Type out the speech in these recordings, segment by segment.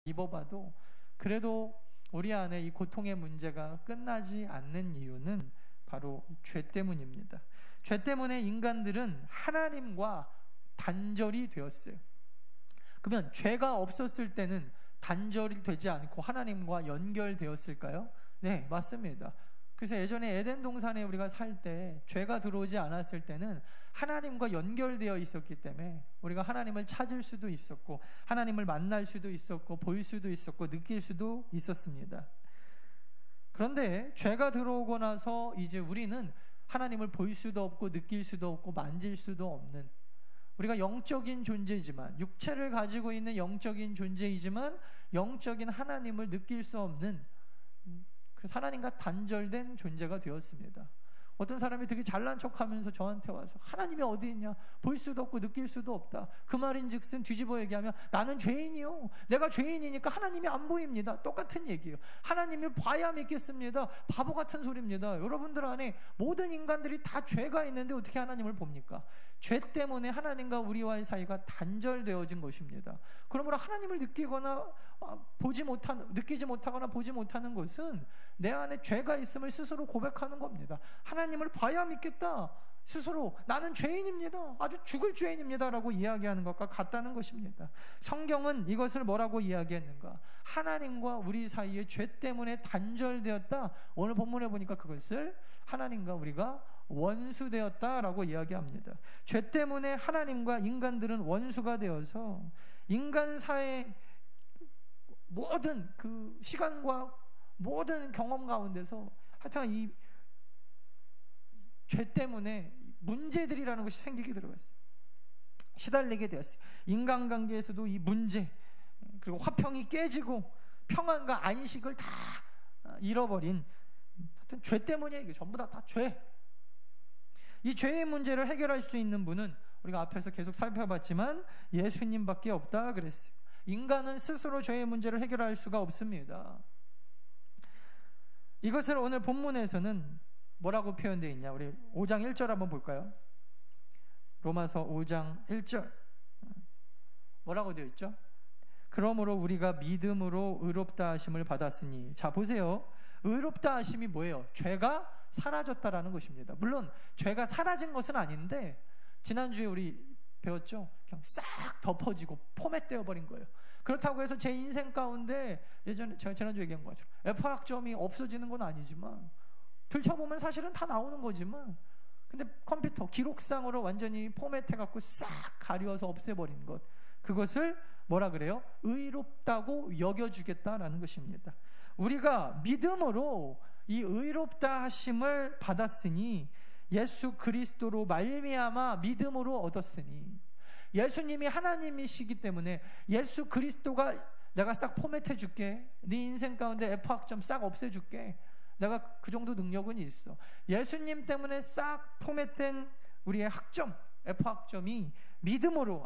입어봐도 그래도 우리 안에 이 고통의 문제가 끝나지 않는 이유는 바로 죄 때문입니다. 죄 때문에 인간들은 하나님과 단절이 되었어요. 그러면 죄가 없었을 때는 단절이 되지 않고 하나님과 연결되었을까요? 네, 맞습니다. 그래서 예전에 에덴 동산에 우리가 살 때 죄가 들어오지 않았을 때는 하나님과 연결되어 있었기 때문에 우리가 하나님을 찾을 수도 있었고 하나님을 만날 수도 있었고 볼 수도 있었고 느낄 수도 있었습니다. 그런데 죄가 들어오고 나서 이제 우리는 하나님을 볼 수도 없고 느낄 수도 없고 만질 수도 없는, 우리가 영적인 존재이지만, 육체를 가지고 있는 영적인 존재이지만 영적인 하나님을 느낄 수 없는 그 하나님과 단절된 존재가 되었습니다. 어떤 사람이 되게 잘난 척하면서 저한테 와서 하나님이 어디 있냐, 볼 수도 없고 느낄 수도 없다. 그 말인즉슨 뒤집어 얘기하면 나는 죄인이요, 내가 죄인이니까 하나님이 안 보입니다. 똑같은 얘기예요. 하나님을 봐야 믿겠습니다. 바보 같은 소리입니다. 여러분들 안에 모든 인간들이 다 죄가 있는데 어떻게 하나님을 봅니까? 죄 때문에 하나님과 우리와의 사이가 단절되어진 것입니다. 그러므로 하나님을 느끼지 못하거나 보지 못하는 것은 내 안에 죄가 있음을 스스로 고백하는 겁니다. 하나님을 봐야 믿겠다. 스스로 나는 죄인입니다. 아주 죽을 죄인입니다. 라고 이야기하는 것과 같다는 것입니다. 성경은 이것을 뭐라고 이야기했는가? 하나님과 우리 사이에 죄 때문에 단절되었다. 오늘 본문에 보니까 그것을 하나님과 우리가 원수되었다라고 이야기합니다. 죄 때문에 하나님과 인간들은 원수가 되어서 인간사의 모든 그 시간과 모든 경험 가운데서 하여튼 이 죄 때문에 문제들이라는 것이 생기게 들어갔어요. 시달리게 되었어요. 인간관계에서도 이 문제, 그리고 화평이 깨지고 평안과 안식을 다 잃어버린, 하여튼 죄 때문이에요. 이게 전부 다 죄. 이 죄의 문제를 해결할 수 있는 분은 우리가 앞에서 계속 살펴봤지만 예수님밖에 없다 그랬어요. 인간은 스스로 죄의 문제를 해결할 수가 없습니다. 이것을 오늘 본문에서는 뭐라고 표현되어 있냐? 우리 5장 1절 한번 볼까요? 로마서 5장 1절 뭐라고 되어 있죠? 그러므로 우리가 믿음으로 의롭다 하심을 받았으니, 자 보세요. 의롭다 하심이 뭐예요? 죄가 사라졌다라는 것입니다. 물론 죄가 사라진 것은 아닌데 지난주에 우리 배웠죠? 그냥 싹 덮어지고 포맷되어 버린 거예요. 그렇다고 해서 제 인생 가운데 예전에 제가 지난주에 얘기한 것처럼 F학점이 없어지는 건 아니지만, 들춰보면 사실은 다 나오는 거지만, 근데 컴퓨터 기록상으로 완전히 포맷해갖고 싹 가려서 없애버린 것, 그것을 뭐라 그래요? 의롭다고 여겨주겠다라는 것입니다. 우리가 믿음으로 이 의롭다 하심을 받았으니 예수 그리스도로 말미암아 믿음으로 얻었으니, 예수님이 하나님이시기 때문에 예수 그리스도가 내가 싹 포맷해 줄게, 네 인생 가운데 F학점 싹 없애줄게, 내가 그 정도 능력은 있어. 예수님 때문에 싹 포맷된 우리의 학점, F학점이 믿음으로,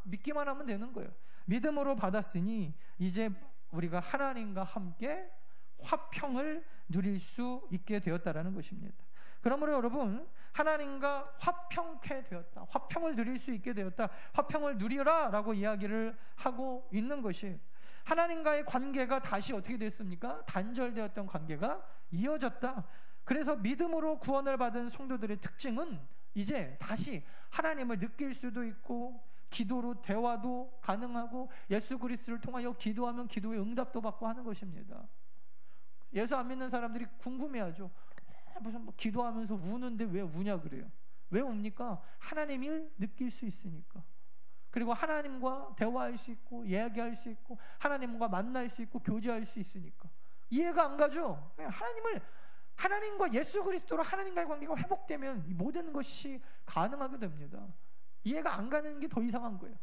믿기만 하면 되는 거예요. 믿음으로 받았으니 이제 우리가 하나님과 함께 화평을 누릴 수 있게 되었다라는 것입니다. 그러므로 여러분, 하나님과 화평케 되었다, 화평을 누릴 수 있게 되었다, 화평을 누리라 라고 이야기를 하고 있는 것이, 하나님과의 관계가 다시 어떻게 됐습니까? 단절되었던 관계가 이어졌다. 그래서 믿음으로 구원을 받은 성도들의 특징은 이제 다시 하나님을 느낄 수도 있고, 기도로 대화도 가능하고, 예수 그리스도를 통하여 기도하면 기도의 응답도 받고 하는 것입니다. 예수 안 믿는 사람들이 궁금해하죠. 무슨 기도하면서 우는데 왜 우냐 그래요. 왜 웁니까? 하나님을 느낄 수 있으니까. 그리고 하나님과 대화할 수 있고, 이야기할 수 있고, 하나님과 만날 수 있고, 교제할 수 있으니까. 이해가 안 가죠? 하나님과 예수 그리스도로 하나님과의 관계가 회복되면 이 모든 것이 가능하게 됩니다. 이해가 안 가는 게 더 이상한 거예요.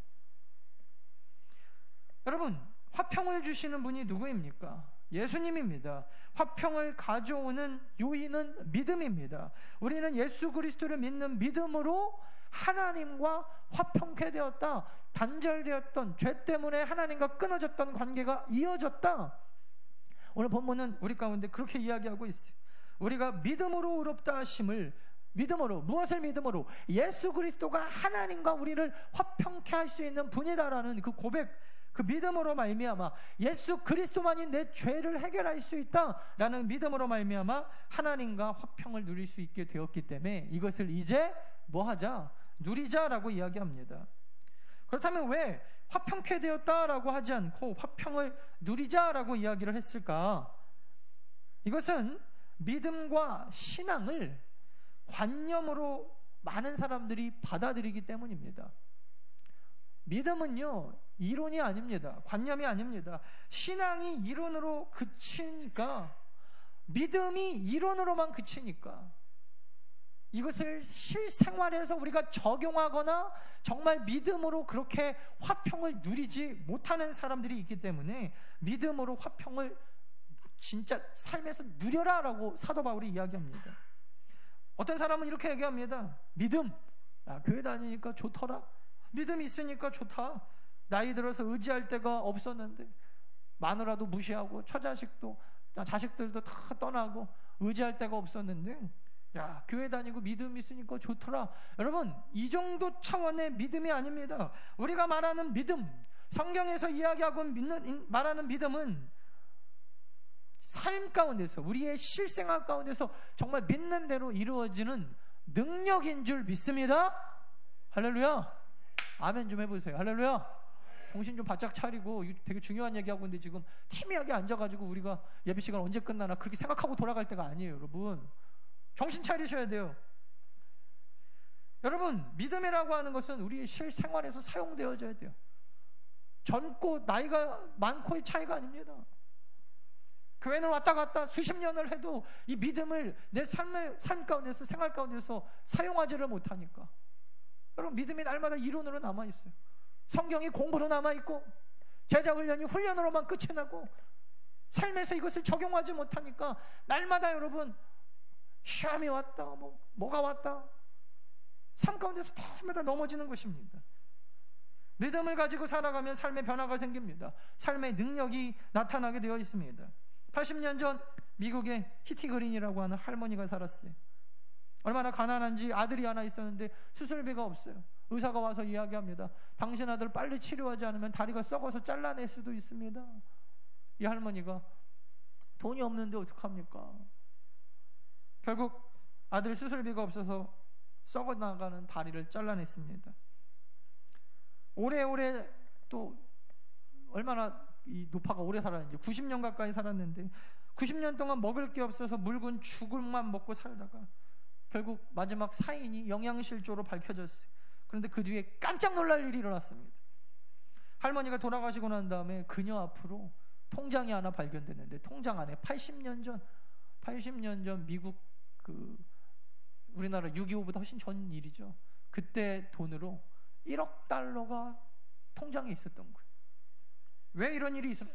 여러분, 화평을 주시는 분이 누구입니까? 예수님입니다. 화평을 가져오는 요인은 믿음입니다. 우리는 예수 그리스도를 믿는 믿음으로 하나님과 화평케 되었다. 단절되었던 죄 때문에 하나님과 끊어졌던 관계가 이어졌다. 오늘 본문은 우리 가운데 그렇게 이야기하고 있어요. 우리가 믿음으로 의롭다 하심을, 믿음으로, 무엇을 믿음으로? 예수 그리스도가 하나님과 우리를 화평케 할 수 있는 분이다라는 그 고백, 그 믿음으로 말미암아 예수 그리스도만이 내 죄를 해결할 수 있다라는 믿음으로 말미암아 하나님과 화평을 누릴 수 있게 되었기 때문에 이것을 이제 뭐하자? 누리자라고 이야기합니다. 그렇다면 왜 화평케 되었다라고 하지 않고 화평을 누리자라고 이야기를 했을까? 이것은 믿음과 신앙을 관념으로 많은 사람들이 받아들이기 때문입니다. 믿음은요, 이론이 아닙니다. 관념이 아닙니다. 신앙이 이론으로 그치니까, 믿음이 이론으로만 그치니까, 이것을 실생활에서 우리가 적용하거나 정말 믿음으로 그렇게 화평을 누리지 못하는 사람들이 있기 때문에 믿음으로 화평을 진짜 삶에서 누려라라고 사도 바울이 이야기합니다. 어떤 사람은 이렇게 얘기합니다. 믿음, 교회 다니니까 좋더라. 믿음이 있으니까 좋다. 나이 들어서 의지할 데가 없었는데 마누라도 무시하고 처자식도 자식들도 다 떠나고 의지할 데가 없었는데 야, 교회 다니고 믿음 있으니까 좋더라. 여러분, 이 정도 차원의 믿음이 아닙니다. 우리가 말하는 믿음, 성경에서 이야기하고 말하는 믿음은 삶 가운데서, 우리의 실생활 가운데서 정말 믿는 대로 이루어지는 능력인 줄 믿습니다. 할렐루야. 아멘 좀 해보세요. 할렐루야. 정신 좀 바짝 차리고, 되게 중요한 얘기하고 있는데 지금 티미하게 앉아가지고 우리가 예배 시간 언제 끝나나 그렇게 생각하고 돌아갈 때가 아니에요. 여러분, 정신 차리셔야 돼요. 여러분, 믿음이라고 하는 것은 우리의 실생활에서 사용되어져야 돼요. 젊고 나이가 많고의 차이가 아닙니다. 교회는 왔다 갔다 수십 년을 해도 이 믿음을 내 삶 가운데서, 생활 가운데서 사용하지를 못하니까 여러분, 믿음이 날마다 이론으로 남아있어요. 성경이 공부로 남아있고 제자 훈련이 훈련으로만 끝이 나고 삶에서 이것을 적용하지 못하니까 날마다 여러분 시험이 왔다, 뭐가 왔다, 삶 가운데서 날마다 넘어지는 것입니다. 믿음을 가지고 살아가면 삶의 변화가 생깁니다. 삶의 능력이 나타나게 되어 있습니다. 80년 전 미국에 히티 그린이라고 하는 할머니가 살았어요. 얼마나 가난한지 아들이 하나 있었는데 수술비가 없어요. 의사가 와서 이야기합니다. 당신 아들 빨리 치료하지 않으면 다리가 썩어서 잘라낼 수도 있습니다. 이 할머니가 돈이 없는데 어떡합니까? 결국 아들 수술비가 없어서 썩어나가는 다리를 잘라냈습니다. 오래오래 또 얼마나 이 노파가 오래 살았는지 90년 가까이 살았는데 90년 동안 먹을 게 없어서 묽은 죽을만 먹고 살다가 결국 마지막 사인이 영양실조로 밝혀졌어요. 그런데 그 뒤에 깜짝 놀랄 일이 일어났습니다. 할머니가 돌아가시고 난 다음에 그녀 앞으로 통장이 하나 발견됐는데 통장 안에 80년 전 미국 우리나라 6.25보다 훨씬 전 일이죠. 그때 돈으로 1억 달러가 통장에 있었던 거예요. 왜 이런 일이 있었나?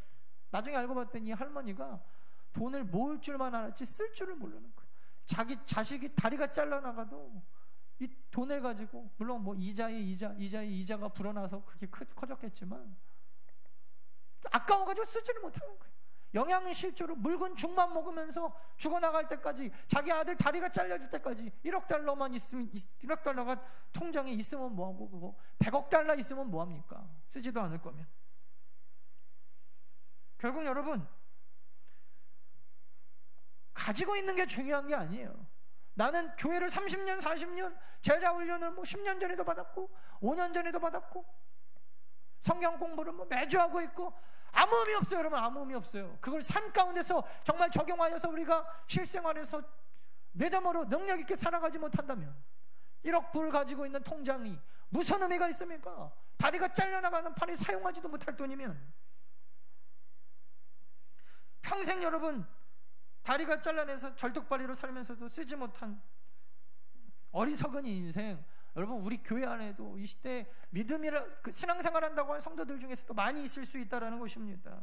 나중에 알고 봤더니 할머니가 돈을 모을 줄만 알았지 쓸 줄을 모르는 거예요. 자기 자식이 다리가 잘라나가도 이 돈을 가지고, 물론 이자에 이자가 불어나서 그렇게 커졌겠지만 아까워가지고 쓰지를 못하는 거예요. 영양실조로 묽은 죽만 먹으면서 죽어나갈 때까지, 자기 아들 다리가 잘려질 때까지 1억 달러만 있으면, 1억 달러가 통장에 있으면 뭐하고, 그거 100억 달러 있으면 뭐합니까? 쓰지도 않을 거면. 결국 여러분, 가지고 있는 게 중요한 게 아니에요. 나는 교회를 30년, 40년, 제자 훈련을 10년 전에도 받았고 5년 전에도 받았고 성경 공부를 매주 하고 있고 아무 의미 없어요. 여러분, 아무 의미 없어요. 그걸 삶 가운데서 정말 적용하여서 우리가 실생활에서 믿음으로 능력 있게 살아가지 못한다면 1억 불 가지고 있는 통장이 무슨 의미가 있습니까? 다리가 잘려나가는 팔이 사용하지도 못할 돈이면 평생 여러분 다리가 잘라내서 절뚝발이로 살면서도 쓰지 못한 어리석은 인생, 여러분 우리 교회 안에도 이 시대에 믿음이라 신앙생활한다고 하는 성도들 중에서도 많이 있을 수 있다는 것입니다.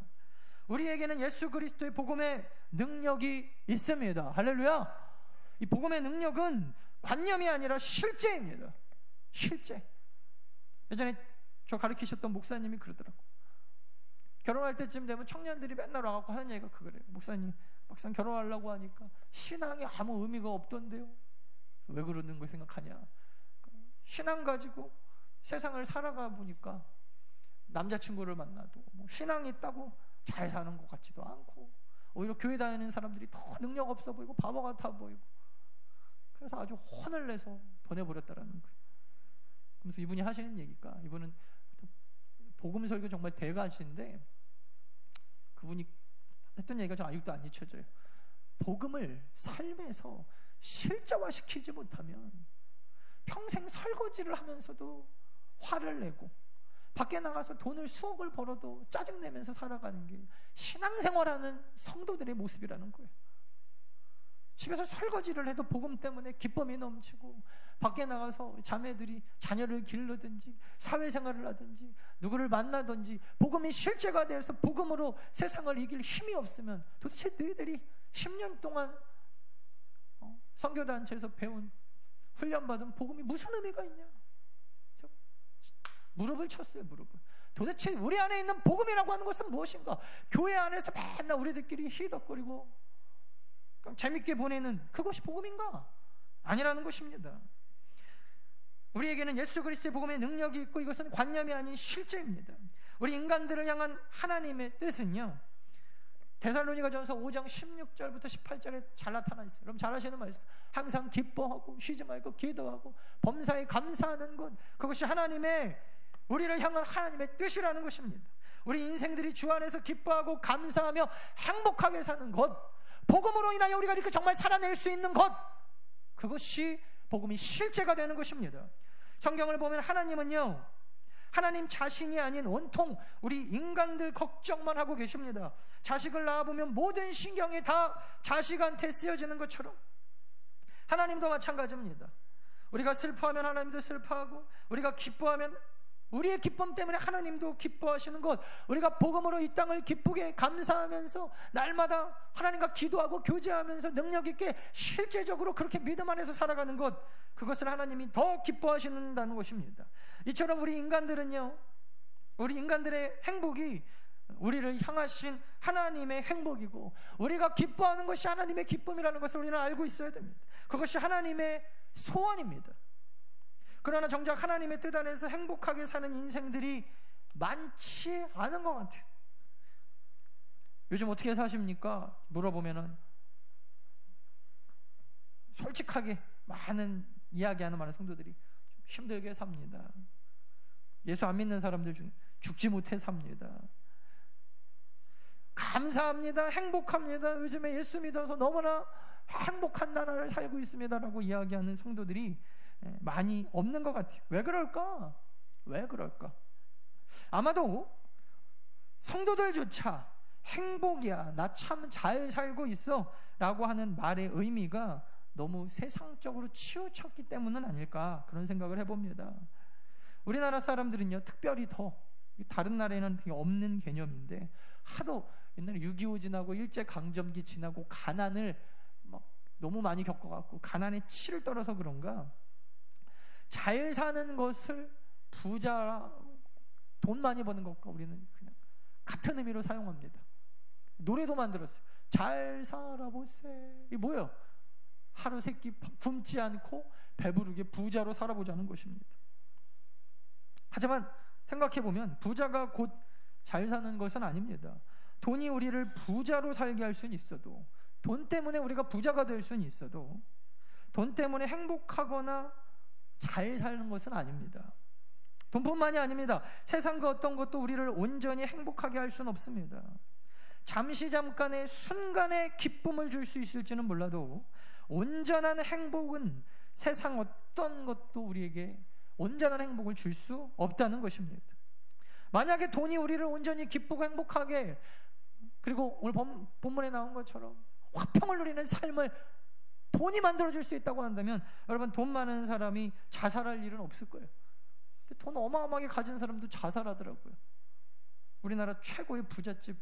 우리에게는 예수 그리스도의 복음의 능력이 있습니다. 할렐루야. 이 복음의 능력은 관념이 아니라 실제입니다. 실제. 예전에 저 가르치셨던 목사님이 그러더라고요. 결혼할 때쯤 되면 청년들이 맨날 와갖고 하는 얘기가 그거래요. 목사님 막상 결혼하려고 하니까 신앙이 아무 의미가 없던데요. 왜 그러는 걸 생각하냐. 신앙 가지고 세상을 살아가 보니까 남자친구를 만나도 뭐 신앙이 있다고 잘 사는 것 같지도 않고, 오히려 교회 다니는 사람들이 더 능력 없어 보이고 바보 같아 보이고, 그래서 아주 혼을 내서 보내버렸다라는 거예요. 그래서 이분이 하시는 얘기가, 이분은 복음 설교 정말 대가신데, 그분이 했던 얘기가 좀 아직도 안 잊혀져요. 복음을 삶에서 실제화시키지 못하면 평생 설거지를 하면서도 화를 내고, 밖에 나가서 돈을 수억을 벌어도 짜증내면서 살아가는 게 신앙생활하는 성도들의 모습이라는 거예요. 집에서 설거지를 해도 복음 때문에 기쁨이 넘치고, 밖에 나가서 자매들이 자녀를 기르든지 사회생활을 하든지 누구를 만나든지 복음이 실제가 되어서 복음으로 세상을 이길 힘이 없으면, 도대체 너희들이 10년 동안 선교단체에서 배운 훈련받은 복음이 무슨 의미가 있냐? 무릎을 쳤어요. 무릎을. 도대체 우리 안에 있는 복음이라고 하는 것은 무엇인가? 교회 안에서 맨날 우리들끼리 히덕거리고 재밌게 보내는 그것이 복음인가? 아니라는 것입니다. 우리에게는 예수 그리스도의 복음의 능력이 있고, 이것은 관념이 아닌 실제입니다. 우리 인간들을 향한 하나님의 뜻은요, 데살로니가전서 5장 16절부터 18절에 잘 나타나 있어요. 여러분 잘 아시는 말씀. 항상 기뻐하고 쉬지 말고 기도하고 범사에 감사하는 것, 그것이 하나님의, 우리를 향한 하나님의 뜻이라는 것입니다. 우리 인생들이 주 안에서 기뻐하고 감사하며 행복하게 사는 것, 복음으로 인하여 우리가 이렇게 정말 살아낼 수 있는 것, 그것이 복음이 실제가 되는 것입니다. 성경을 보면 하나님은요, 하나님 자신이 아닌 온통 우리 인간들 걱정만 하고 계십니다. 자식을 낳아보면 모든 신경이 다 자식한테 쓰여지는 것처럼 하나님도 마찬가지입니다. 우리가 슬퍼하면 하나님도 슬퍼하고, 우리가 기뻐하면 우리의 기쁨 때문에 하나님도 기뻐하시는 것, 우리가 복음으로 이 땅을 기쁘게 감사하면서 날마다 하나님과 기도하고 교제하면서 능력 있게 실제적으로 그렇게 믿음 안에서 살아가는 것, 그것을 하나님이 더 기뻐하시는다는 것입니다. 이처럼 우리 인간들은요, 우리 인간들의 행복이 우리를 향하신 하나님의 행복이고, 우리가 기뻐하는 것이 하나님의 기쁨이라는 것을 우리는 알고 있어야 됩니다. 그것이 하나님의 소원입니다. 그러나 정작 하나님의 뜻 안에서 행복하게 사는 인생들이 많지 않은 것 같아요. 요즘 어떻게 사십니까? 물어보면은 솔직하게 많은 이야기하는 많은 성도들이 좀 힘들게 삽니다. 예수 안 믿는 사람들 중에 죽지 못해 삽니다. 감사합니다, 행복합니다, 요즘에 예수 믿어서 너무나 행복한 나라를 살고 있습니다라고 이야기하는 성도들이 많이 없는 것 같아요. 왜 그럴까? 왜 그럴까? 아마도 성도들조차 행복이야, 나 참 잘 살고 있어 라고 하는 말의 의미가 너무 세상적으로 치우쳤기 때문은 아닐까, 그런 생각을 해봅니다. 우리나라 사람들은요, 특별히 더 다른 나라에는 되게 없는 개념인데, 하도 옛날에 6.25 지나고 일제강점기 지나고 가난을 막 너무 많이 겪어갖고 가난에 치를 떨어서 그런가, 잘 사는 것을 부자, 돈 많이 버는 것과 우리는 그냥 같은 의미로 사용합니다. 노래도 만들었어요. 잘 살아보세. 이게 뭐예요? 하루 세끼 굶지 않고 배부르게 부자로 살아보자는 것입니다. 하지만 생각해보면 부자가 곧 잘 사는 것은 아닙니다. 돈이 우리를 부자로 살게 할 수는 있어도, 돈 때문에 우리가 부자가 될 수는 있어도, 돈 때문에 행복하거나 잘 사는 것은 아닙니다. 돈뿐만이 아닙니다. 세상과 어떤 것도 우리를 온전히 행복하게 할 수는 없습니다. 잠시 잠깐의 순간의 기쁨을 줄 수 있을지는 몰라도 온전한 행복은 세상 어떤 것도 우리에게 온전한 행복을 줄 수 없다는 것입니다. 만약에 돈이 우리를 온전히 기쁘고 행복하게, 그리고 오늘 본문에 나온 것처럼 화평을 누리는 삶을 돈이 만들어줄 수 있다고 한다면, 여러분 돈 많은 사람이 자살할 일은 없을 거예요. 근데 돈 어마어마하게 가진 사람도 자살하더라고요. 우리나라 최고의 부잣집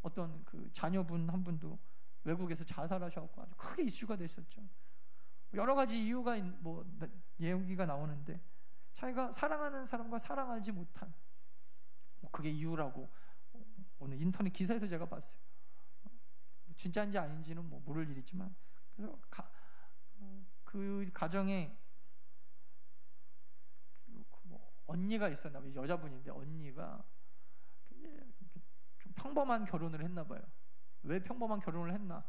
어떤 그 자녀분 한 분도 외국에서 자살하셔서 아주 크게 이슈가 됐었죠. 여러 가지 이유가 뭐 얘기가 나오는데, 자기가 사랑하는 사람과 사랑하지 못한, 뭐 그게 이유라고 오늘 인터넷 기사에서 제가 봤어요. 진짜인지 아닌지는 뭐 모를 일이지만, 그래서 그 가정에 뭐 언니가 있었나 봐요. 여자분인데 언니가 좀 평범한 결혼을 했나 봐요. 왜 평범한 결혼을 했나?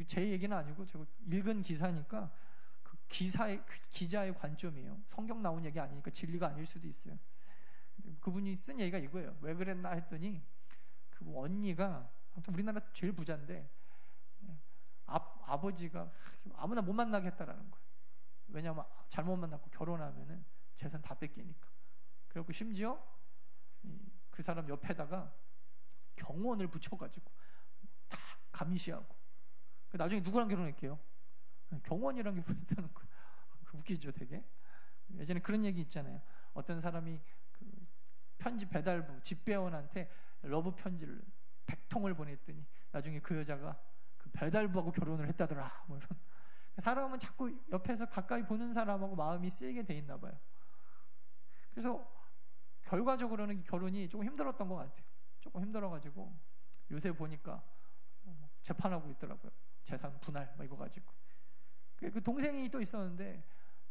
제 얘기는 아니고 제가 읽은 기사니까 그 기자의 관점이에요. 성경 나온 얘기 아니니까 진리가 아닐 수도 있어요. 그분이 쓴 얘기가 이거예요. 왜 그랬나 했더니 그 언니가 아무튼 우리나라 제일 부자인데 아버지가 아무나 못 만나게 했다라는 거예요. 왜냐하면 잘못 만났고 결혼하면은 재산 다 뺏기니까. 그리고 심지어 그 사람 옆에다가 경원을 붙여가지고 다 감시하고 나중에 누구랑 결혼할게요? 경원이랑 결혼했다는 거예요. 웃기죠, 되게. 예전에 그런 얘기 있잖아요. 어떤 사람이 그 편지 배달부 집배원한테 러브 편지를 100통을 보냈더니 나중에 그 여자가 그 배달부하고 결혼을 했다더라. 뭐 이런. 사람은 자꾸 옆에서 가까이 보는 사람하고 마음이 쓰이게 돼 있나 봐요. 그래서 결과적으로는 결혼이 조금 힘들었던 것 같아요. 조금 힘들어가지고 요새 보니까 재판하고 있더라고요. 재산 분할 뭐 이거 가지고. 그 동생이 또 있었는데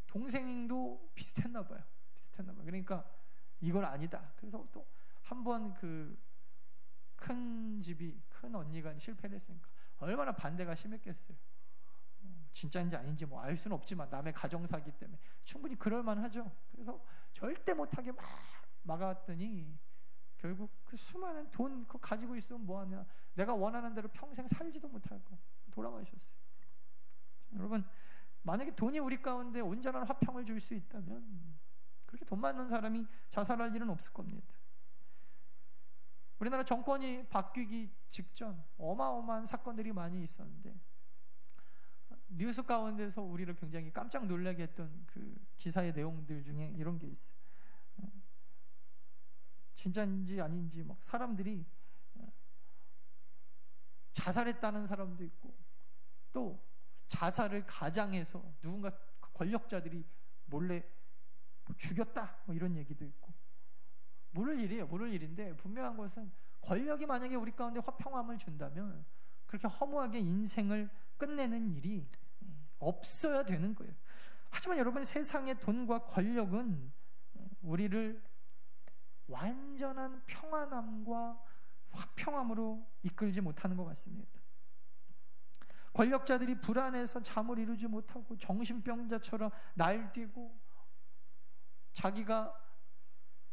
동생도 비슷했나 봐요. 그러니까 이건 아니다. 그래서 또 한 번 그 큰 집이 큰 언니가 실패를 했으니까 얼마나 반대가 심했겠어요. 진짜인지 아닌지 뭐 알 수는 없지만 남의 가정사기 때문에 충분히 그럴만 하죠. 그래서 절대 못하게 막 막았더니 결국 그 수많은 돈 그거 가지고 있으면 뭐하냐, 내가 원하는 대로 평생 살지도 못할 거 돌아가셨어요. 여러분, 만약에 돈이 우리 가운데 온전한 화평을 줄 수 있다면 그렇게 돈 많은 사람이 자살할 일은 없을 겁니다. 우리나라 정권이 바뀌기 직전 어마어마한 사건들이 많이 있었는데 뉴스 가운데서 우리를 굉장히 깜짝 놀라게 했던 그 기사의 내용들 중에 이런 게 있어요. 진짜인지 아닌지 막 사람들이 자살했다는 사람도 있고 또 자살을 가장해서 누군가 권력자들이 몰래 죽였다 뭐 이런 얘기도 있고. 모를 일인데 분명한 것은 권력이 만약에 우리 가운데 화평함을 준다면 그렇게 허무하게 인생을 끝내는 일이 없어야 되는 거예요. 하지만 여러분, 세상의 돈과 권력은 우리를 완전한 평안함과 화평함으로 이끌지 못하는 것 같습니다. 권력자들이 불안해서 잠을 이루지 못하고 정신병자처럼 날뛰고 자기가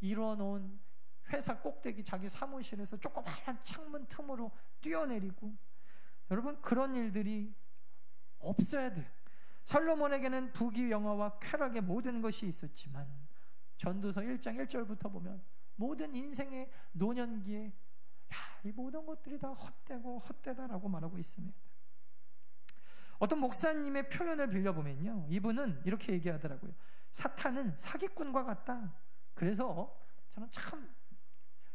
이뤄놓은 회사 꼭대기 자기 사무실에서 조그마한 창문 틈으로 뛰어내리고, 여러분, 그런 일들이 없어야 돼요. 솔로몬에게는 부귀영화와 쾌락의 모든 것이 있었지만 전도서 1장 1절부터 보면 모든 인생의 노년기에 이 모든 것들이 다 헛되고 헛되다라고 말하고 있습니다. 어떤 목사님의 표현을 빌려보면요, 이분은 이렇게 얘기하더라고요. 사탄은 사기꾼과 같다. 그래서 저는 참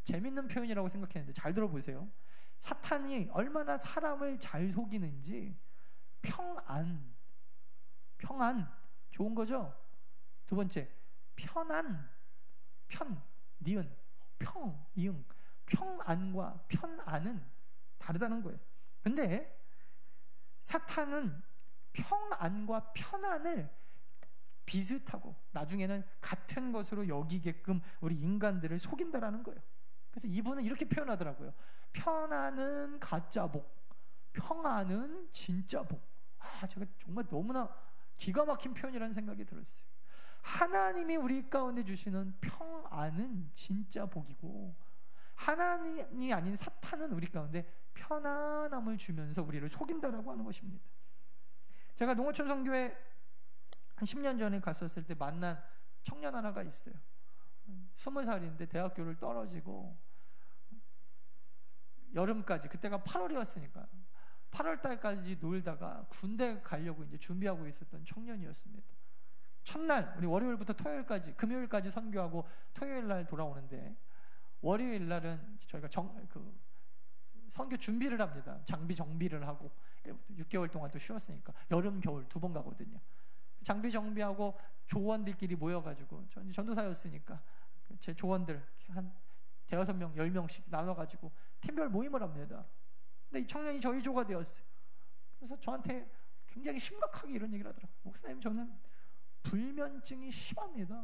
재밌는 표현이라고 생각했는데 잘 들어보세요. 사탄이 얼마나 사람을 잘 속이는지 평안 좋은 거죠. 두 번째, 편안, 니은, 이응, 평안과 편안은 다르다는 거예요. 근데 사탄은 평안과 편안을 비슷하고 나중에는 같은 것으로 여기게끔 우리 인간들을 속인다라는 거예요. 그래서 이분은 이렇게 표현하더라고요. 편안은 가짜 복, 평안은 진짜 복. 제가 정말 너무나 기가 막힌 표현이라는 생각이 들었어요. 하나님이 우리 가운데 주시는 평안은 진짜 복이고, 하나님이 아닌 사탄은 우리 가운데 편안함을 주면서 우리를 속인다라고 하는 것입니다. 제가 농어촌 선교회 한 10년 전에 갔었을 때 만난 청년 하나가 있어요. 20살인데 대학교를 떨어지고 여름까지, 그때가 8월이었으니까 8월 달까지 놀다가 군대 가려고 이제 준비하고 있었던 청년이었습니다. 첫날, 우리 월요일부터 토요일까지, 금요일까지 선교하고 토요일 날 돌아오는데, 월요일 날은 저희가 선교 준비를 합니다. 장비 정비를 하고 6개월 동안 또 쉬었으니까 여름 겨울 2번 가거든요. 장비 정비하고 조원들끼리 모여가지고, 전 전도사였으니까 제 조원들 한 5명, 10명씩 나눠가지고 팀별 모임을 합니다. 근데 이 청년이 저희 조가 되었어요. 그래서 저한테 굉장히 심각하게 이런 얘기를 하더라고요. 목사님, 저는 불면증이 심합니다.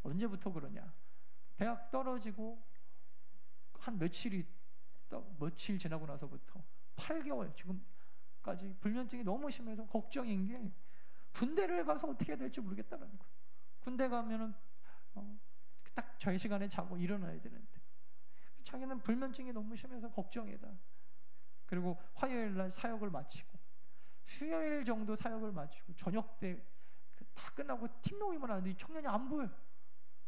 언제부터 그러냐? 대학 떨어지고 한 며칠 지나고 나서부터 8개월 지금까지 불면증이 너무 심해서 걱정인 게 군대를 가서 어떻게 해야 될지 모르겠다라는 거예요. 군대 가면은 딱 저희 시간에 자고 일어나야 되는데 자기는 불면증이 너무 심해서 걱정이다. 그리고 화요일 날 사역을 마치고 수요일 정도 사역을 마치고 저녁 때 다 끝나고 팀 모임을 하는데 이 청년이 안 보여요.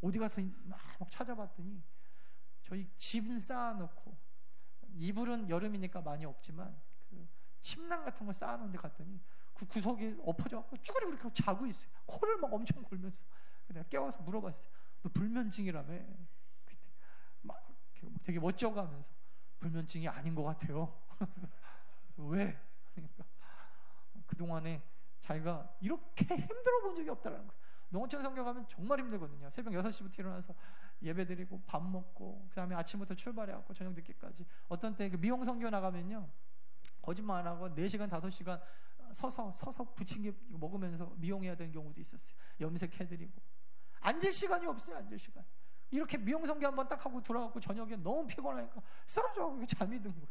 어디 가서 막 찾아봤더니 저희 짐 쌓아놓고, 이불은 여름이니까 많이 없지만 그 침낭 같은 거 쌓아놓은 데 갔더니 그 구석에 엎어져갖고 쭈그리고 이렇게 자고 있어요. 코를 막 엄청 골면서. 내가 깨워서 물어봤어요. 너 불면증이라며? 그때 막 되게 멋져가면서 불면증이 아닌 것 같아요. 왜? 그러니까 그동안에 자기가 이렇게 힘들어 본 적이 없다라는 거예요. 농어촌 선교 가면 정말 힘들거든요. 새벽 6시부터 일어나서 예배 드리고 밥 먹고 그 다음에 아침부터 출발해갖고 저녁 늦게까지. 어떤 때 그 미용 선교 나가면요, 거짓말 안 하고 4시간 5시간 서서 부침개 먹으면서 미용해야 되는 경우도 있었어요. 염색해드리고. 앉을 시간이 없어요. 앉을 시간. 이렇게 미용 선교 한번 딱 하고 돌아가고 저녁에 너무 피곤하니까 쓰러져가지고 잠이 든 거예요.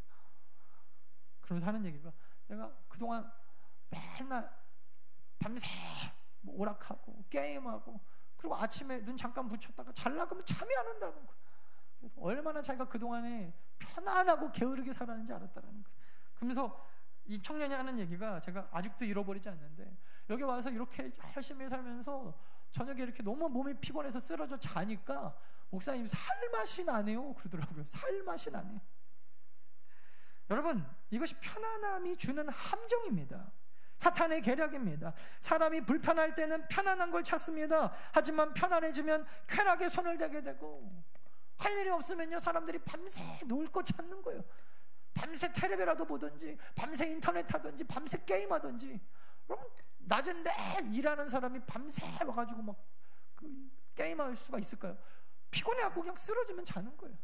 그러면서 하는 얘기가, 내가 그동안 맨날 밤새 오락하고 게임하고 그리고 아침에 눈 잠깐 붙였다가 잘라가면 잠이 안 온다는 거예요. 그래서 얼마나 자기가 그동안에 편안하고 게으르게 살았는지 알았다는 거예요. 그러면서 이 청년이 하는 얘기가 제가 아직도 잃어버리지 않는데, 여기 와서 이렇게 열심히 살면서 저녁에 이렇게 너무 몸이 피곤해서 쓰러져 자니까 목사님 살맛이 나네요 그러더라고요. 살맛이 나네요. 여러분, 이것이 편안함이 주는 함정입니다. 사탄의 계략입니다. 사람이 불편할 때는 편안한 걸 찾습니다. 하지만 편안해지면 쾌락에 손을 대게 되고, 할 일이 없으면요 사람들이 밤새 놀 거 찾는 거예요. 밤새 텔레비라도 보든지 밤새 인터넷 하든지 밤새 게임하든지. 여러분, 낮은데 일하는 사람이 밤새 와가지고 막 게임할 수가 있을까요? 피곤해갖고 그냥 쓰러지면 자는 거예요.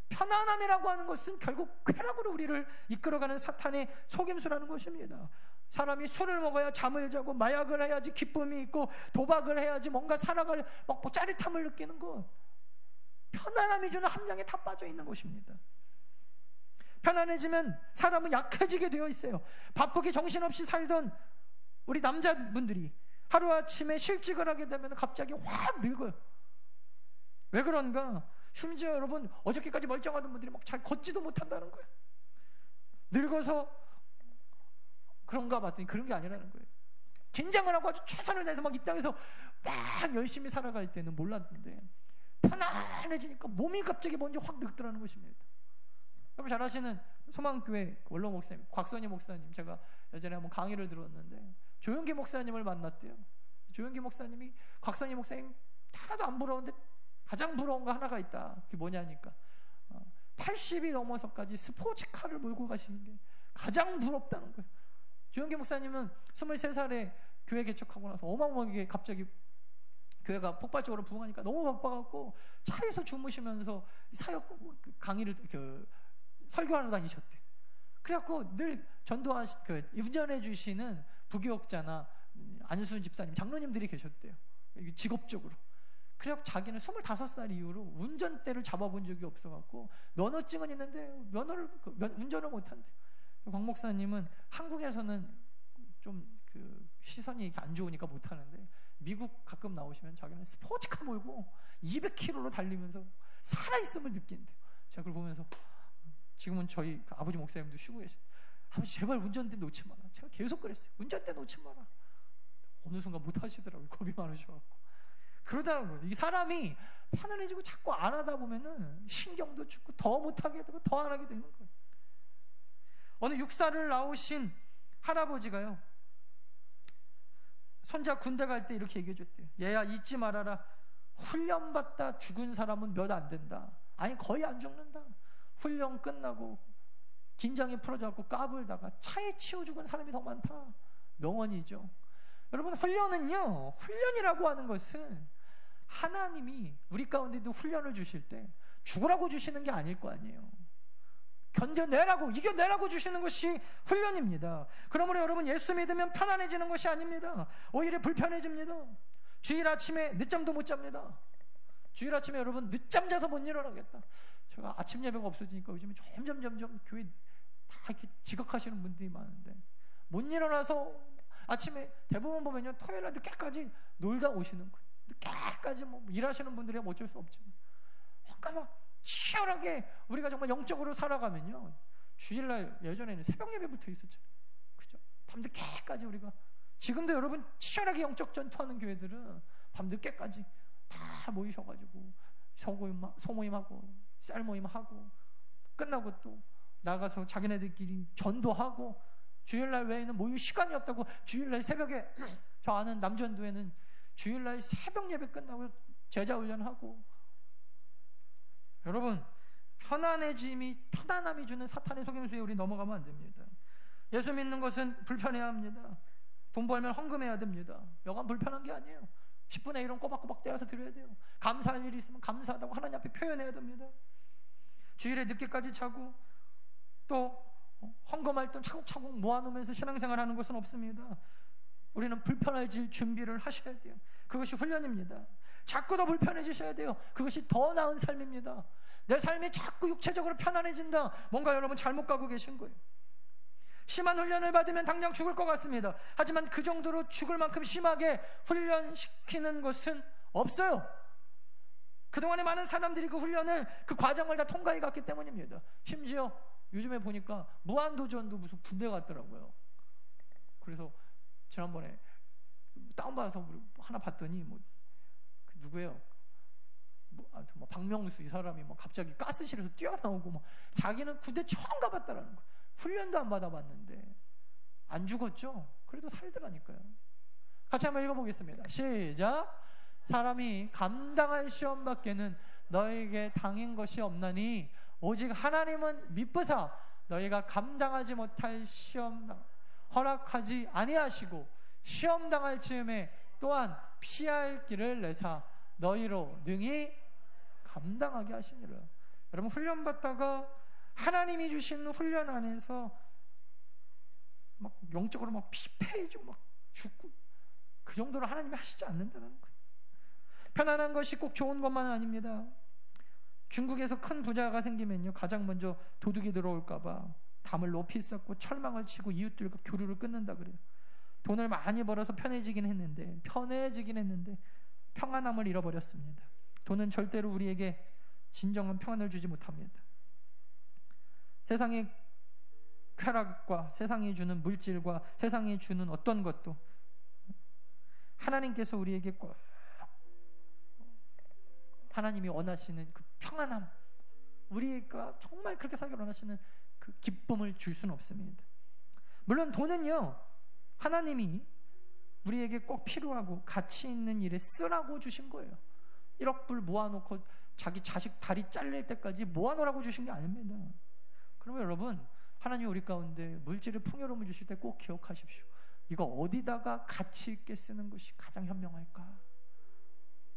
편안함이라고 하는 것은 결국 쾌락으로 우리를 이끌어가는 사탄의 속임수라는 것입니다. 사람이 술을 먹어야 잠을 자고 마약을 해야지 기쁨이 있고 도박을 해야지 뭔가 살아갈 막 짜릿함을 느끼는 것, 편안함이 주는 함정에 다 빠져 있는 것입니다. 편안해지면 사람은 약해지게 되어 있어요. 바쁘게 정신없이 살던 우리 남자분들이 하루아침에 실직을 하게 되면 갑자기 확 늙어요. 왜 그런가? 심지어 여러분, 어저께까지 멀쩡하던 분들이 막 잘 걷지도 못한다는 거예요. 늙어서 그런가 봤더니 그런 게 아니라는 거예요. 긴장을 하고 아주 최선을 다해서 막 이 땅에서 막 열심히 살아갈 때는 몰랐는데 편안해지니까 몸이 갑자기 먼저 확 늙더라는 것입니다. 여러분 잘 아시는 소망교회 원로 목사님 곽선희 목사님, 제가 예전에 한번 강의를 들었는데 조용기 목사님을 만났대요. 조용기 목사님이 곽선희 목사님 하나도 안 부러운데 가장 부러운 거 하나가 있다. 그게 뭐냐니까 80이 넘어서까지 스포츠카를 몰고 가시는 게 가장 부럽다는 거예요. 조용기 목사님은 23살에 교회 개척하고 나서 어마어마하게 갑자기 교회가 폭발적으로 부흥하니까 너무 바빠갖고 차에서 주무시면서 사역 강의를 설교하러 다니셨대. 그래갖고 늘 운전해 주시는 부교역자나 안수훈 집사님, 장로님들이 계셨대요. 직업적으로. 그래갖고 자기는 25살 이후로 운전대를 잡아본 적이 없어갖고 면허증은 있는데 운전을 못한대. 곽 목사님은 한국에서는 좀 시선이 안 좋으니까 못하는데 미국 가끔 나오시면 자기는 스포츠카 몰고 200km로 달리면서 살아있음을 느낀대요. 제가 그걸 보면서 지금은 저희 아버지 목사님도 쉬고 계신데, 아버지 제발 운전대 놓지 마라. 제가 계속 그랬어요. 운전대 놓지 마라. 어느 순간 못 하시더라고요. 겁이 많으셔갖고. 그러다는 거예요. 이 사람이 편안해지고 자꾸 안 하다 보면은 신경도 죽고 더 못하게 되고 더 안 하게 되는 거예요. 어느 육사를 나오신 할아버지가요, 손자 군대 갈 때 이렇게 얘기해 줬대요. 얘야, 잊지 말아라. 훈련받다 죽은 사람은 몇 안 된다. 아니 거의 안 죽는다. 훈련 끝나고 긴장이 풀어져갖고 까불다가 차에 치여 죽은 사람이 더 많다. 명언이죠. 여러분, 훈련이라고 하는 것은 하나님이 우리 가운데도 훈련을 주실 때 죽으라고 주시는 게 아닐 거 아니에요. 견뎌내라고, 이겨내라고 주시는 것이 훈련입니다. 그러므로 여러분, 예수 믿으면 편안해지는 것이 아닙니다. 오히려 불편해집니다. 주일 아침에 늦잠도 못 잡니다. 주일 아침에 여러분 늦잠 자서 못 일어나겠다. 제가 아침 예배가 없어지니까 요즘에 점점 교회 다 이렇게 지각하시는 분들이 많은데 못 일어나서 아침에 대부분 보면요 토요일 날 늦게까지 놀다 오시는 거예요. 늦게까지 뭐 일하시는 분들이 어쩔 수 없지만 그러니까 막 치열하게 우리가 정말 영적으로 살아가면요 주일날 예전에는 새벽 예배부터 있었잖아요. 그죠? 밤늦게까지 우리가 지금도 여러분 치열하게 영적 전투하는 교회들은 밤늦게까지 다 모이셔가지고 소모임하고 쌀모임하고 끝나고 또 나가서 자기네들끼리 전도하고 주일날 외에는 모일 시간이 없다고 주일날 새벽에 저 아는 남전도에는 주일날 새벽 예배 끝나고 제자훈련하고 여러분 편안함이 주는 사탄의 속임수에 우리 넘어가면 안 됩니다. 예수 믿는 것은 불편해야 합니다. 돈 벌면 헌금해야 됩니다. 여간 불편한 게 아니에요. 10분의 1은 꼬박꼬박 떼어서 드려야 돼요. 감사할 일이 있으면 감사하다고 하나님 앞에 표현해야 됩니다. 주일에 늦게까지 자고 또 헌금할 돈 차곡차곡 모아놓으면서 신앙생활하는 것은 없습니다. 우리는 불편해질 준비를 하셔야 돼요. 그것이 훈련입니다. 자꾸 더 불편해지셔야 돼요. 그것이 더 나은 삶입니다. 내 삶이 자꾸 육체적으로 편안해진다. 뭔가 여러분 잘못 가고 계신 거예요. 심한 훈련을 받으면 당장 죽을 것 같습니다. 하지만 그 정도로 죽을 만큼 심하게 훈련시키는 것은 없어요. 그동안에 많은 사람들이 그 훈련을 그 과정을 다 통과해 갔기 때문입니다. 심지어 요즘에 보니까 무한도전도 무슨 군대 같더라고요. 그래서 지난번에 다운받아서 하나 봤더니 누구예요? 박명수 이 사람이 갑자기 가스실에서 뛰어나오고 자기는 군대 처음 가봤다라는 거예요. 훈련도 안 받아봤는데 안 죽었죠? 그래도 살더라니까요. 같이 한번 읽어보겠습니다. 시작. 사람이 감당할 시험 밖에는 너에게 당한 것이 없나니 오직 하나님은 미쁘사 너희가 감당하지 못할 시험 허락하지 아니하시고 시험 당할 즈음에 또한 피할 길을 내사 너희로 능히 감당하게 하시니라. 여러분 훈련 받다가 하나님이 주신 훈련 안에서 영적으로 피폐해지고 죽고 그 정도로 하나님이 하시지 않는다는 거예요. 편안한 것이 꼭 좋은 것만은 아닙니다. 중국에서 큰 부자가 생기면요 가장 먼저 도둑이 들어올까봐 담을 높이 쌓고 철망을 치고 이웃들과 교류를 끊는다 그래요. 돈을 많이 벌어서 편해지긴 했는데 평안함을 잃어버렸습니다. 돈은 절대로 우리에게 진정한 평안을 주지 못합니다. 세상의 쾌락과 세상이 주는 물질과 세상이 주는 어떤 것도 하나님께서 우리에게 꼭 하나님이 원하시는 그 평안함, 우리가 정말 그렇게 살기를 원하시는 그 기쁨을 줄 수는 없습니다. 물론 돈은요 하나님이 우리에게 꼭 필요하고 가치 있는 일에 쓰라고 주신 거예요. 1억 불 모아놓고 자기 자식 다리 잘릴 때까지 모아놓으라고 주신 게 아닙니다. 그러면 여러분 하나님이 우리 가운데 물질의 풍요로움을 주실 때 꼭 기억하십시오. 이거 어디다가 가치 있게 쓰는 것이 가장 현명할까?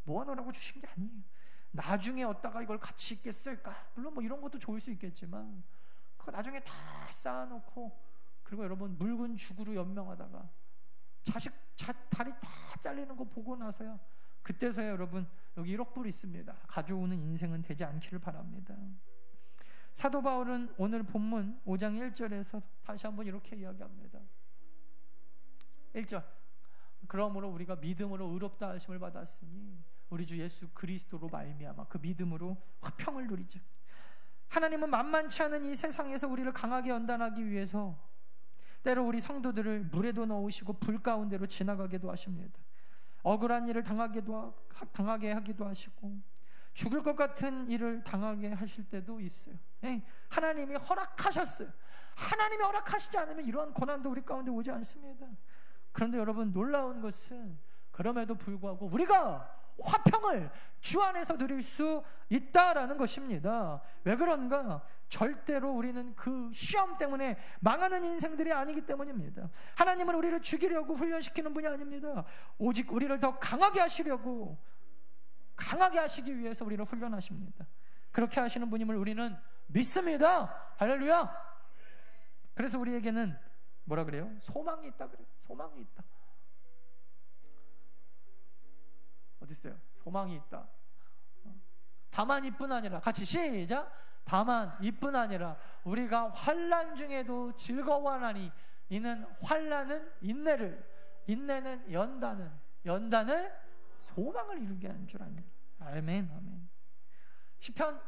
모아놓으라고 주신 게 아니에요. 나중에 어디다가 이걸 가치 있게 쓸까? 물론 이런 것도 좋을 수 있겠지만 그거 나중에 다 쌓아놓고 그리고 여러분 묽은 죽으로 연명하다가 자식 다리 다 잘리는 거 보고 나서야 그때서야 여러분 여기 1억 불 있습니다. 가져오는 인생은 되지 않기를 바랍니다. 사도 바울은 오늘 본문 5장 1절에서 다시 한번 이렇게 이야기합니다. 1절 그러므로 우리가 믿음으로 의롭다 하심을 받았으니 우리 주 예수 그리스도로 말미암아 그 믿음으로 화평을 누리죠. 하나님은 만만치 않은 이 세상에서 우리를 강하게 연단하기 위해서 때로 우리 성도들을 물에도 넣으시고 불 가운데로 지나가게도 하십니다. 억울한 일을 당하게 하기도 하시고 죽을 것 같은 일을 당하게 하실 때도 있어요. 하나님이 허락하셨어요. 하나님이 허락하시지 않으면 이러한 고난도 우리 가운데 오지 않습니다. 그런데 여러분 놀라운 것은 그럼에도 불구하고 우리가 화평을 주 안에서 누릴 수 있다라는 것입니다. 왜 그런가? 절대로 우리는 그 시험 때문에 망하는 인생들이 아니기 때문입니다. 하나님은 우리를 죽이려고 훈련시키는 분이 아닙니다. 오직 우리를 더 강하게 하시려고 강하게 하시기 위해서 우리를 훈련하십니다. 그렇게 하시는 분임을 우리는 믿습니다. 할렐루야. 그래서 우리에게는 뭐라 그래요? 소망이 있다 그래요. 소망이 있다. 어디 있어요? 소망이 있다. 다만 이뿐 아니라, 같이 시작. 다만 이뿐 아니라 우리가 환난 중에도 즐거워하나니 이는 환난은 인내를, 인내는 연단을 소망을 이루게 하는 줄 아니. 아멘, 아멘. 시편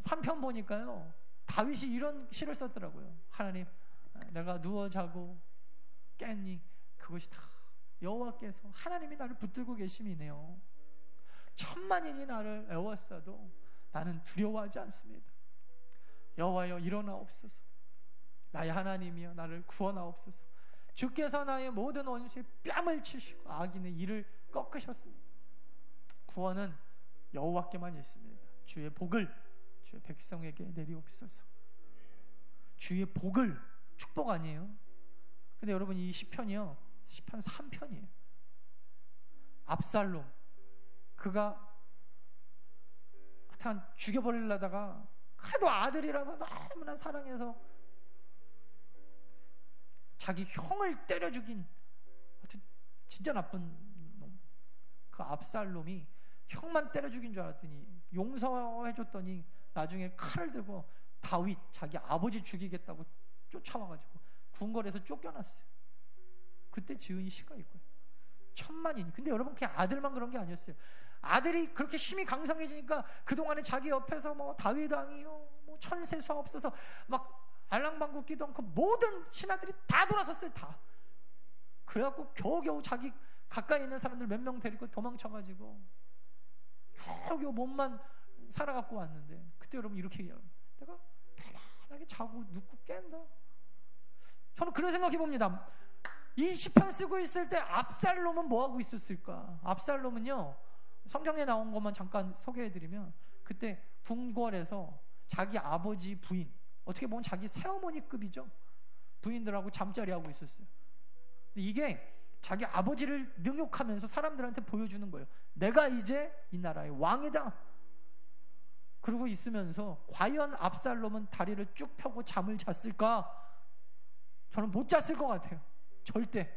3편 보니까요, 다윗이 이런 시를 썼더라고요. 하나님, 내가 누워 자고 깼니? 그것이 다 여호와께서, 하나님이 나를 붙들고 계심이네요. 천만인이 나를 애워싸도 나는 두려워하지 않습니다. 여호와여 일어나옵소서. 나의 하나님이여 나를 구원하옵소서. 주께서 나의 모든 원수의 뺨을 치시고 악인의 이를 꺾으셨습니다. 구원은 여호와께만 있습니다. 주의 복을 주의 백성에게 내리옵소서. 주의 복을, 축복 아니에요? 근데 여러분, 이 시편이요, 시편 3편이에요. 압살롬, 그가 하여튼 죽여버리려다가 그래도 아들이라서 너무나 사랑해서 자기 형을 때려 죽인, 하여튼 진짜 나쁜 놈. 그 압살롬이 형만 때려 죽인 줄 알았더니 용서해줬더니 나중에 칼을 들고 다윗 자기 아버지 죽이겠다고 쫓아와가지고 궁궐에서 쫓겨났어요. 그때 지은 시가 있고요. 천만인. 근데 여러분, 그게 아들만 그런 게 아니었어요. 아들이 그렇게 힘이 강성해지니까 그동안에 자기 옆에서 뭐 다윗 왕이요, 뭐 천세 수없어서 막 알랑방구 끼던 그 모든 신하들이 다 돌아섰어요. 다. 그래갖고 겨우겨우 자기 가까이 있는 사람들 몇 명 데리고 도망쳐가지고 겨우겨우 몸만 살아갖고 왔는데, 그때 여러분 이렇게 얘기해요. 내가 편안하게 자고 눕고 깬다. 저는 그런 생각해 봅니다. 이 시편 쓰고 있을 때 압살롬은 뭐 하고 있었을까? 압살롬은요, 성경에 나온 것만 잠깐 소개해드리면, 그때 궁궐에서 자기 아버지 부인, 어떻게 보면 자기 새어머니급이죠, 부인들하고 잠자리 하고 있었어요. 이게 자기 아버지를 능욕하면서 사람들한테 보여주는 거예요. 내가 이제 이 나라의 왕이다. 그러고 있으면서 과연 압살롬은 다리를 쭉 펴고 잠을 잤을까? 저는 못 잤을 것 같아요. 절대.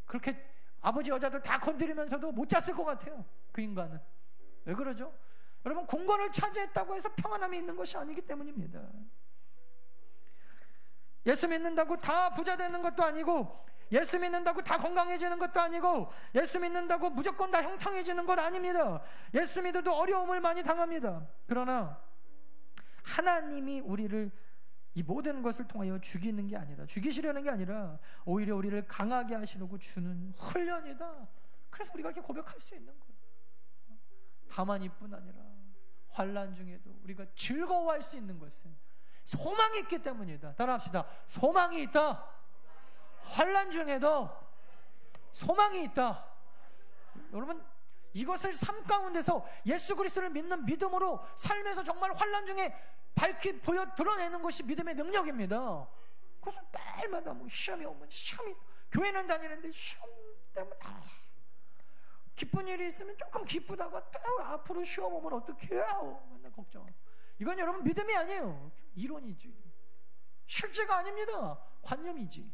그렇게 아버지 여자들 다 건드리면서도 못 잤을 것 같아요. 그 인간은. 왜 그러죠? 여러분, 궁궐을 차지했다고 해서 평안함이 있는 것이 아니기 때문입니다. 예수 믿는다고 다 부자 되는 것도 아니고, 예수 믿는다고 다 건강해지는 것도 아니고, 예수 믿는다고 무조건 다 형통해지는 것 아닙니다. 예수 믿어도 어려움을 많이 당합니다. 그러나 하나님이 우리를 이 모든 것을 통하여 죽이는 게 아니라, 죽이시려는 게 아니라 오히려 우리를 강하게 하시려고 주는 훈련이다. 그래서 우리가 이렇게 고백할 수 있는 거예요. 다만 이뿐 아니라 환난 중에도 우리가 즐거워할 수 있는 것은 소망이 있기 때문이다. 따라합시다. 소망이 있다. 환난 중에도 소망이 있다. 여러분, 이것을 삶 가운데서 예수 그리스도를 믿는 믿음으로 살면서 정말 환난 중에 밝히 보여 드러내는 것이 믿음의 능력입니다. 그래서 매일마다 뭐 시험이 오면 시험이, 교회는 다니는데 시험 때문에 기쁜 일이 있으면 조금 기쁘다가 또 앞으로 시험 오면 어떻게 해요? 맨날 걱정. 이건 여러분 믿음이 아니에요. 이론이지. 실제가 아닙니다. 관념이지.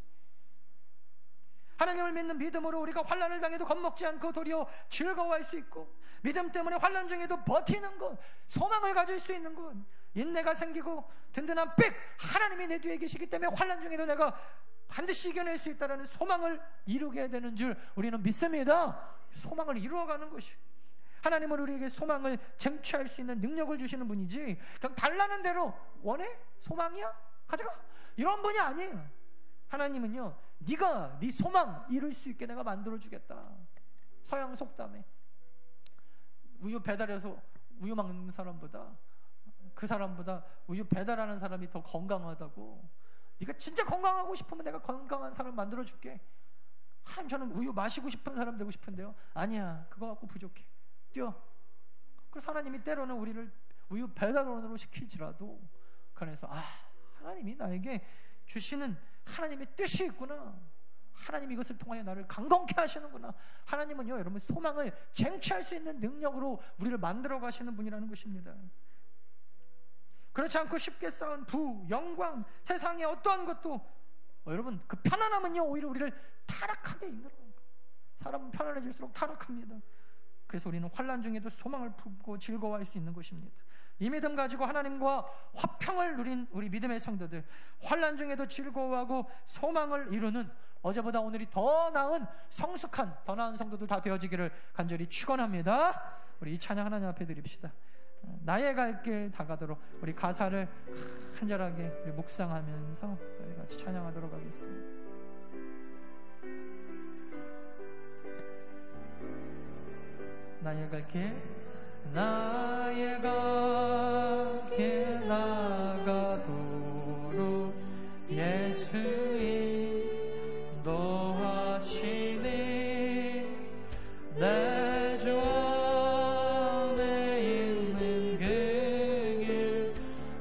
하나님을 믿는 믿음으로 우리가 환난을 당해도 겁먹지 않고 도리어 즐거워할 수 있고, 믿음 때문에 환난 중에도 버티는 것, 소망을 가질 수 있는 것, 인내가 생기고 든든한 백, 하나님이 내 뒤에 계시기 때문에 환난 중에도 내가 반드시 이겨낼 수 있다는 소망을 이루게 되는 줄 우리는 믿습니다. 소망을 이루어가는 것이, 하나님은 우리에게 소망을 쟁취할 수 있는 능력을 주시는 분이지, 그냥 달라는 대로 원해? 소망이야? 가져가, 이런 분이 아니에요. 하나님은요, 네가 네 소망 이룰 수 있게 내가 만들어주겠다. 서양 속담에 우유 배달해서 우유 먹는 사람보다, 그 사람보다 우유 배달하는 사람이 더 건강하다고. 네가 진짜 건강하고 싶으면 내가 건강한 사람 만들어줄게. 하나님, 저는 우유 마시고 싶은 사람 되고 싶은데요. 아니야, 그거 갖고 부족해. 뛰어. 그래서 하나님이 때로는 우리를 우유 배달원으로 시킬지라도, 그래서 하나님이 나에게 주시는 하나님의 뜻이 있구나. 하나님이 이것을 통하여 나를 강건케 하시는구나. 하나님은요, 여러분, 소망을 쟁취할 수 있는 능력으로 우리를 만들어 가시는 분이라는 것입니다. 그렇지 않고 쉽게 쌓은 부, 영광, 세상의 어떠한 것도, 여러분, 그 편안함은요, 오히려 우리를 타락하게 인도합니다. 사람은 편안해질수록 타락합니다. 그래서 우리는 환난 중에도 소망을 품고 즐거워할 수 있는 것입니다. 이 믿음 가지고 하나님과 화평을 누린 우리 믿음의 성도들, 환난 중에도 즐거워하고 소망을 이루는 어제보다 오늘이 더 나은 성숙한 더 나은 성도들 다 되어지기를 간절히 축원합니다. 우리 이 찬양 하나님 앞에 드립시다. 나의 갈 길 다가도록 우리 가사를 간절하게 우리 묵상하면서 우리 같이 찬양하도록 하겠습니다. 나의 갈 길, 나의 갈 길 나가도록 예수 인도하시니 내 주 안에 있는 그 길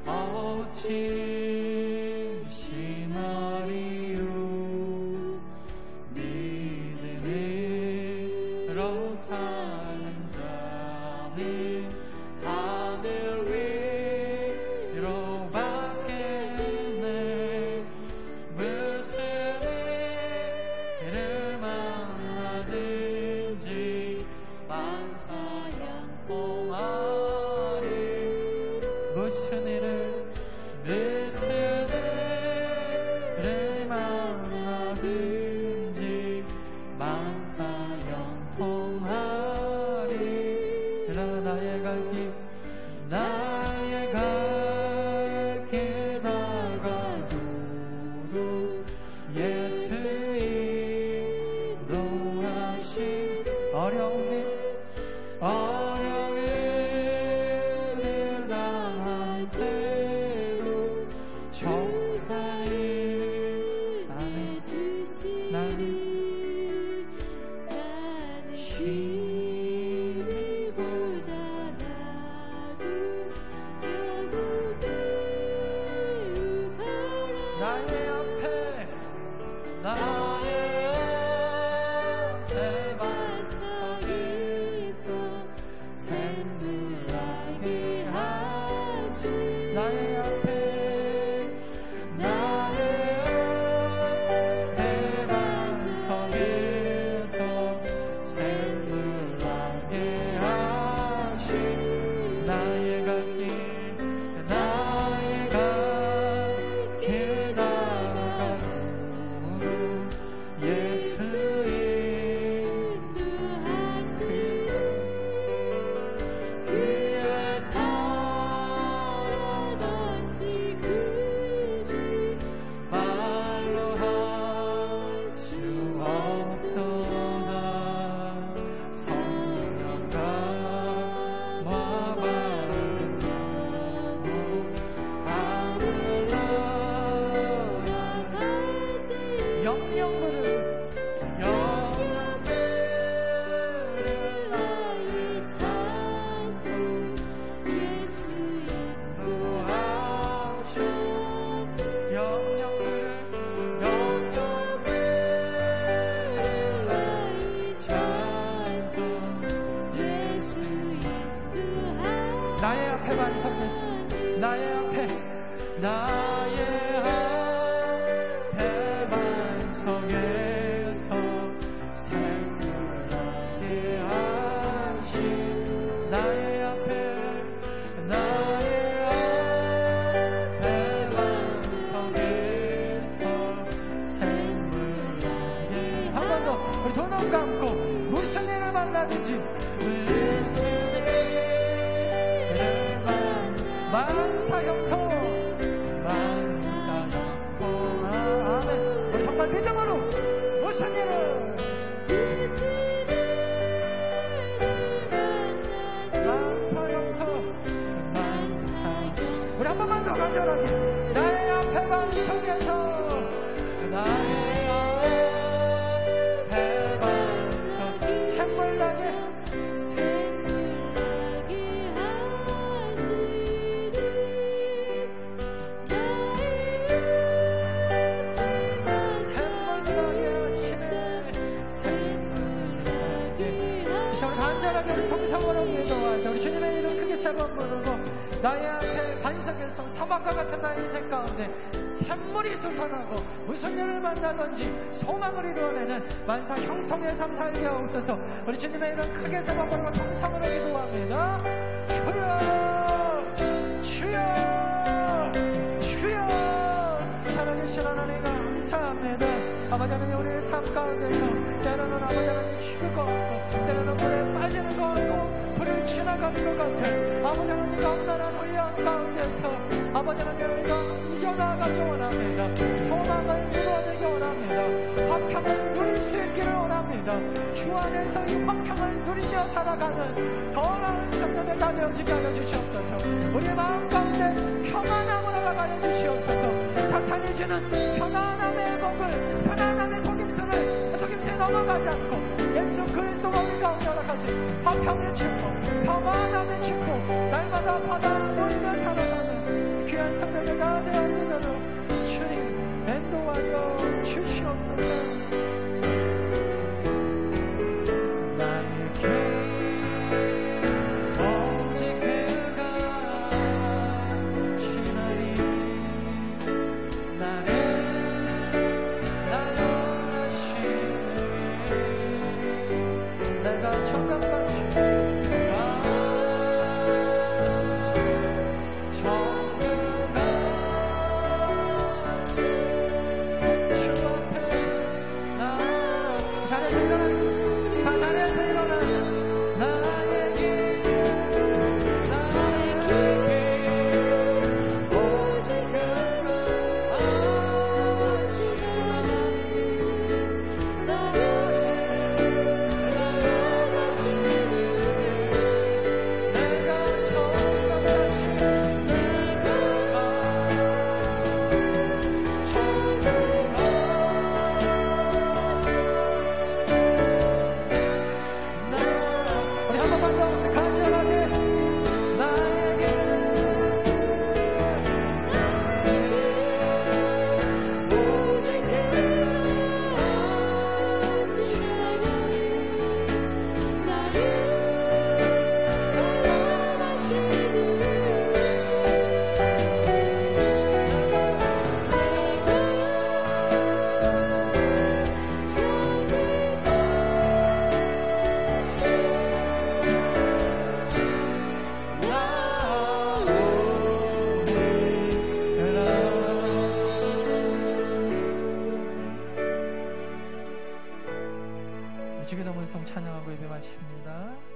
어찌 심하리요. 믿음으로 사는 자는 하늘 위로 받겠네. 무슨 일을 만나든지 만사양통하리. 무슨 일을 만나든지 만사양통하리. 나의 갈 길, 나의 갈 길 나가도록 예수 인도하신 어려운 일 당할 때도 적당히 나는 나의 앞에 반석에서 샘물나게 하시. 나의 앞에 반석에서 샘물나게 하시. 나의 갈 길, 나의 갈 길 나가도록 예수 인도하시니 그의 사랑한지 굳이 말로 할 수 없도다. 성령과 마바른 나무 하늘로 나갈 때 영영물을 나의 찬송 예수 인도하셔. 영영물을 나의 찬송 예수 인도하셔. 나의 앞에 반석에서 나의 앞에 반석에서 샘물나게 하시. 나의 앞에 반석에서 샘물나게. 한 번 더 우리 두 눈 감고 무슨 일을 만나든지 만사형통 아멘. 우리 정말 믿음으로 무슨 일을 만사형통 우리 한 번만 더 간절하게 나의 앞에 반석에서 나의 앞에 반석 샘물나게 간절하게 통성으로 기도하자. 우리 주님의 이름 크게 세 번 부르고 나의 앞에 반석에서 사막과 같은 나의 인생 가운데 샘물이 솟아나고 무슨 일을 만나든지 소망을 이루어내는 만사 형통의 삶 살게 하옵소서. 우리 주님의 이름 크게 잡아버리고 통성으로 기도합니다. 주여 주여 주여. 살아계신 하나님 감사합니다. 아버지 하나님, 우리의 삶 가운데서 때로는 아버지 하나님 죽을 것 같고 때로는 물에 빠지는 것 같고 불을 지나가는 것 같은 아버지 하나님 강단한 훈련 가운데서 아버지 하나님 우리가 이겨나가기 원합니다. 소망을 이루어내기 원합니다. 화평을 누릴 수 있기를 원합니다. 주 안에서 이 화평을 누리며 살아가는 더 나은 성도들 다 되어지게 하여 주시옵소서. 우리의 마음 가운데 평안함을 허락하여 주시옵소서. 사탄이 주는 평안함의 복을, 평안함의 속임수에 넘어가지 않고 예수 그리스도가 우리 가운데 허락하신 화평의 축복, 평안함의 축복, 날마다 받아 누리며 살아가는 귀한 성도들 다 되어지도록 주님 인도하여 주시옵소서. 주께 넘은 성 찬양하고 예배 마칩니다.